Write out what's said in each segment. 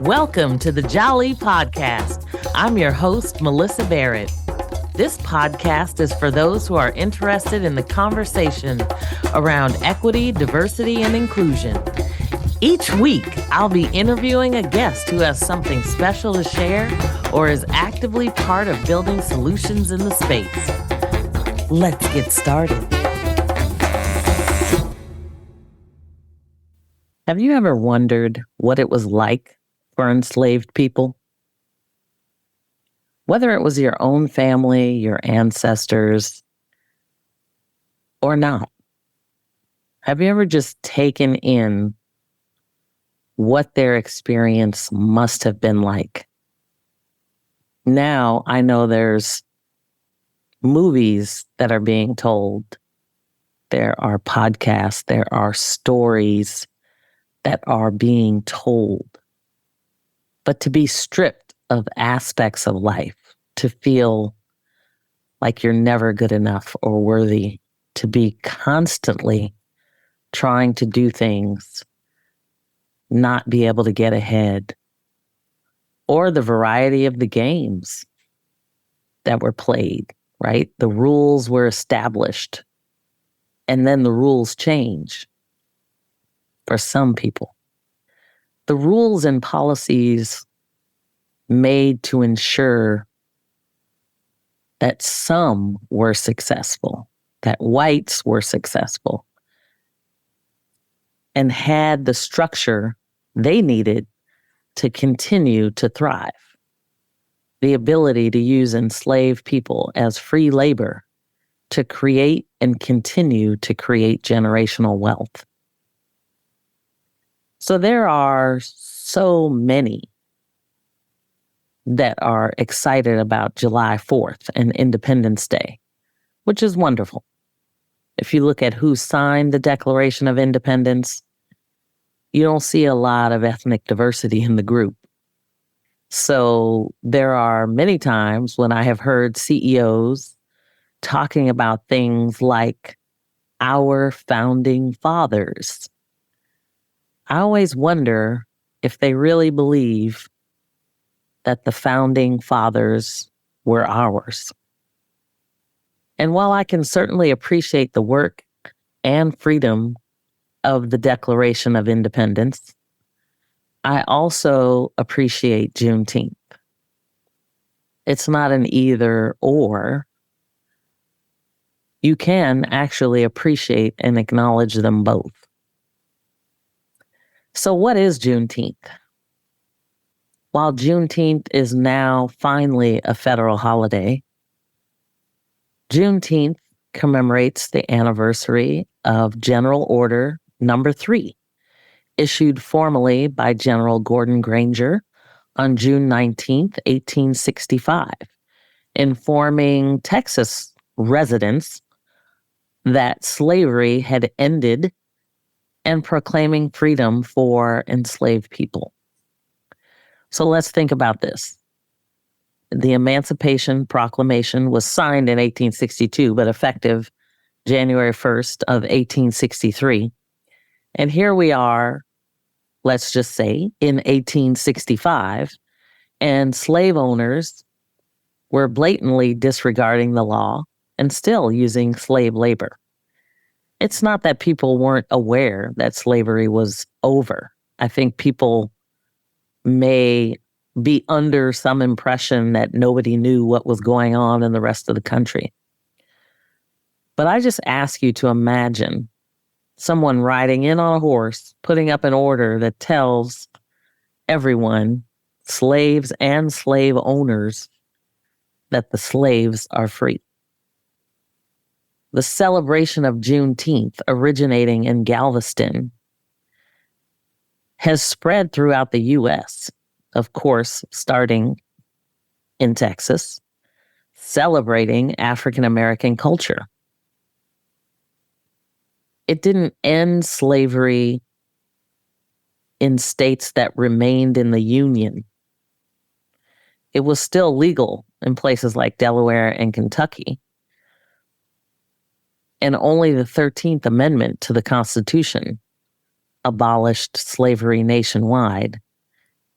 Welcome to the Jali podcast. I'm your host, Melyssa Barrett. This podcast is for those who are interested in the conversation around equity, diversity, and inclusion. Each week, I'll be interviewing a guest who has something special to share or is actively part of building solutions in the space. Let's get started. Have you ever wondered what it was like for enslaved people? Whether it was your own family, your ancestors, or not. Have you ever just taken in what their experience must have been like? Now I know there's movies that are being told. There are podcasts, there are stories that are being told. But to be stripped of aspects of life, to feel like you're never good enough or worthy, to be constantly trying to do things, not be able to get ahead, or the variety of the games that were played, right? The rules were established, and then the rules change for some people. The rules and policies made to ensure that some were successful, that whites were successful, and had the structure they needed to continue to thrive. The ability to use enslaved people as free labor to create and continue to create generational wealth. So there are so many that are excited about July 4th and Independence Day, which is wonderful. If you look at who signed the Declaration of Independence, you don't see a lot of ethnic diversity in the group. So there are many times when I have heard CEOs talking about things like our founding fathers. I always wonder if they really believe that the founding fathers were ours. And while I can certainly appreciate the work and freedom of the Declaration of Independence, I also appreciate Juneteenth. It's not an either or. You can actually appreciate and acknowledge them both. So what is Juneteenth? While Juneteenth is now finally a federal holiday, Juneteenth commemorates the anniversary of General Order Number 3, issued formally by General Gordon Granger on June 19th, 1865, informing Texas residents that slavery had ended and proclaiming freedom for enslaved people. So let's think about this. The Emancipation Proclamation was signed in 1862, but effective January 1st of 1863. And here we are, let's just say, in 1865, and slave owners were blatantly disregarding the law and still using slave labor. It's not that people weren't aware that slavery was over. I think people may be under some impression that nobody knew what was going on in the rest of the country. But I just ask you to imagine someone riding in on a horse, putting up an order that tells everyone, slaves and slave owners, that the slaves are free. The celebration of Juneteenth, originating in Galveston, has spread throughout the U.S., of course, starting in Texas, celebrating African American culture. It didn't end slavery in states that remained in the Union. It was still legal in places like Delaware and Kentucky. And only the 13th Amendment to the Constitution abolished slavery nationwide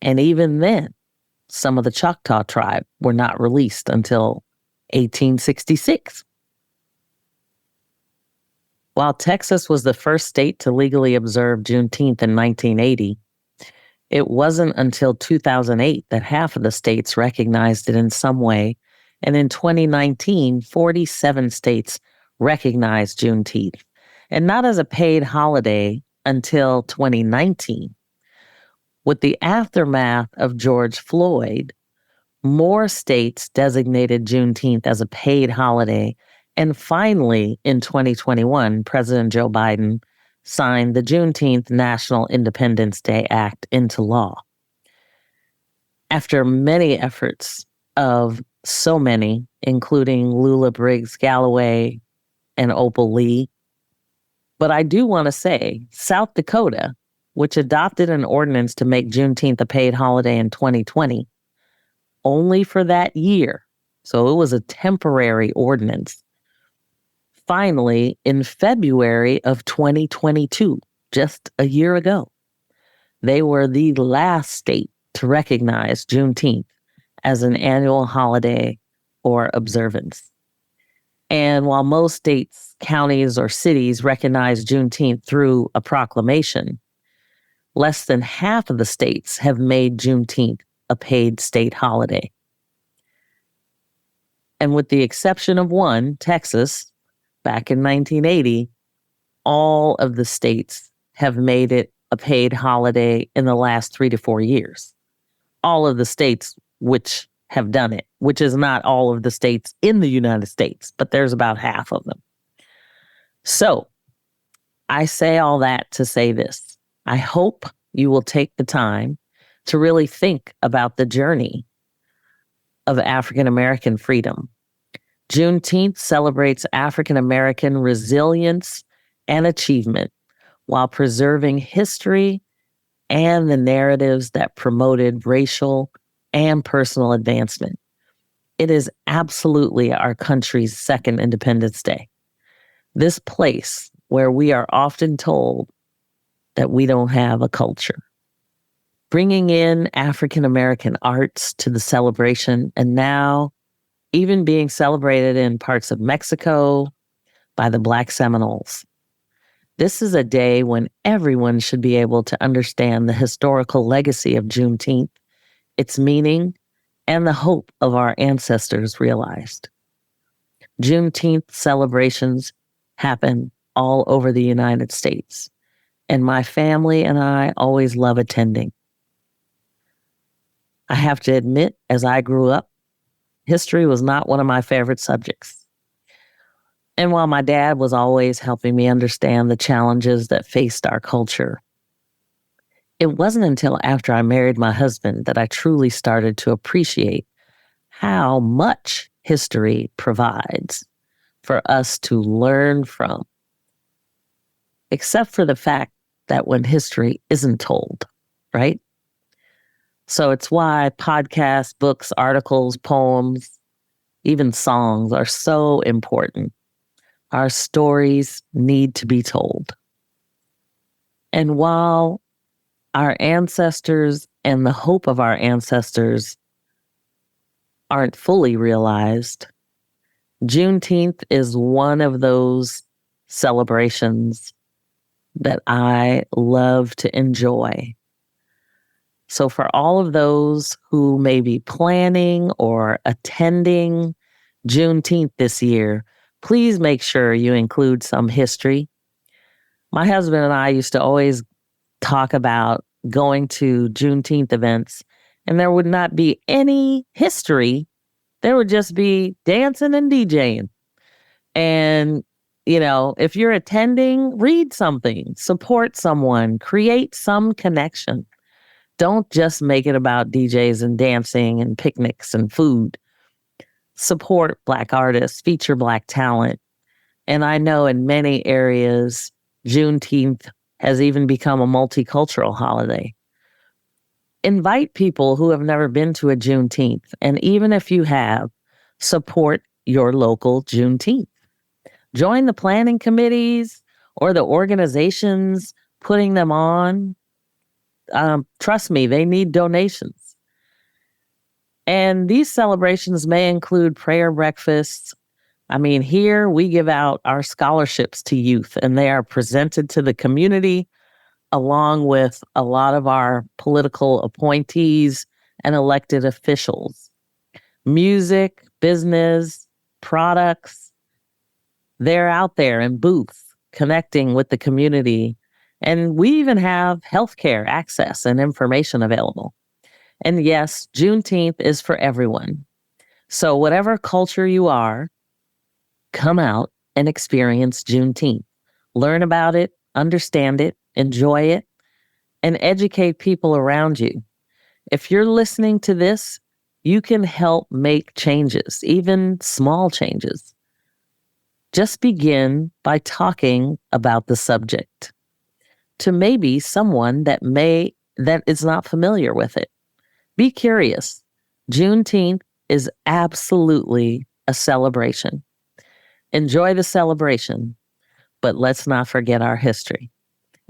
And even then, some of the Choctaw tribe were not released until 1866. While Texas was the first state to legally observe Juneteenth in 1980, it wasn't until 2008 that half of the states recognized it in some way. And in 2019, 47 states recognized Juneteenth, and not as a paid holiday until 2019. With the aftermath of George Floyd, more states designated Juneteenth as a paid holiday. And finally, in 2021, President Joe Biden signed the Juneteenth National Independence Day Act into law. After many efforts of so many, including Lula Briggs Galloway and Opal Lee. But I do want to say South Dakota, which adopted an ordinance to make Juneteenth a paid holiday in 2020, only for that year, so it was a temporary ordinance, finally, in February of 2022, just a year ago, they were the last state to recognize Juneteenth as an annual holiday or observance. And while most states, counties, or cities recognize Juneteenth through a proclamation, less than half of the states have made Juneteenth a paid state holiday. And with the exception of one, Texas, back in 1980, all of the states have made it a paid holiday in the last 3 to 4 years. All of the states which have done it, which is not all of the states in the United States, but there's about half of them. So I say all that to say this. I hope you will take the time to really think about the journey of African American freedom. Juneteenth celebrates African American resilience and achievement while preserving history and the narratives that promoted racial and personal advancement. It is absolutely our country's second Independence Day. This place where we are often told that we don't have a culture. Bringing in African American arts to the celebration, and now even being celebrated in parts of Mexico by the Black Seminoles. This is a day when everyone should be able to understand the historical legacy of Juneteenth, its meaning, and the hope of our ancestors realized. Juneteenth celebrations happen all over the United States, and my family and I always love attending. I have to admit, as I grew up, history was not one of my favorite subjects. And while my dad was always helping me understand the challenges that faced our culture, it wasn't until after I married my husband that I truly started to appreciate how much history provides for us to learn from, except for the fact that when history isn't told, right? So it's why podcasts, books, articles, poems, even songs are so important. Our stories need to be told. And while our ancestors and the hope of our ancestors aren't fully realized, Juneteenth is one of those celebrations that I love to enjoy. So for all of those who may be planning or attending Juneteenth this year, please make sure you include some history. My husband and I used to always talk about going to Juneteenth events, and there would not be any history. There would just be dancing and DJing. And, if you're attending, read something, support someone, create some connection. Don't just make it about DJs and dancing and picnics and food. Support Black artists, feature Black talent. And I know in many areas, Juneteenth has even become a multicultural holiday. Invite people who have never been to a Juneteenth. And even if you have, support your local Juneteenth. Join the planning committees or the organizations putting them on. Trust me, they need donations. And these celebrations may include prayer breakfasts. I mean, here we give out our scholarships to youth, and they are presented to the community along with a lot of our political appointees and elected officials. Music, business, products, they're out there in booths connecting with the community. And we even have healthcare access and information available. And yes, Juneteenth is for everyone. So whatever culture you are, come out and experience Juneteenth. Learn about it, understand it, enjoy it, and educate people around you. If you're listening to this, you can help make changes, even small changes. Just begin by talking about the subject to maybe someone that is not familiar with it. Be curious. Juneteenth is absolutely a celebration. Enjoy the celebration, but let's not forget our history.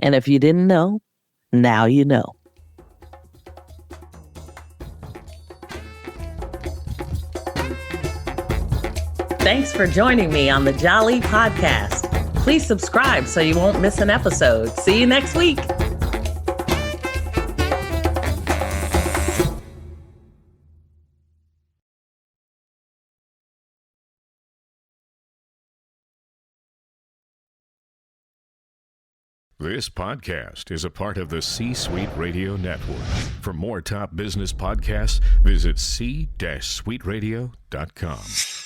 And if you didn't know, now you know. Thanks for joining me on the Jali podcast. Please subscribe so you won't miss an episode. See you next week. This podcast is a part of the C-Suite Radio Network. For more top business podcasts, visit c-suiteradio.com.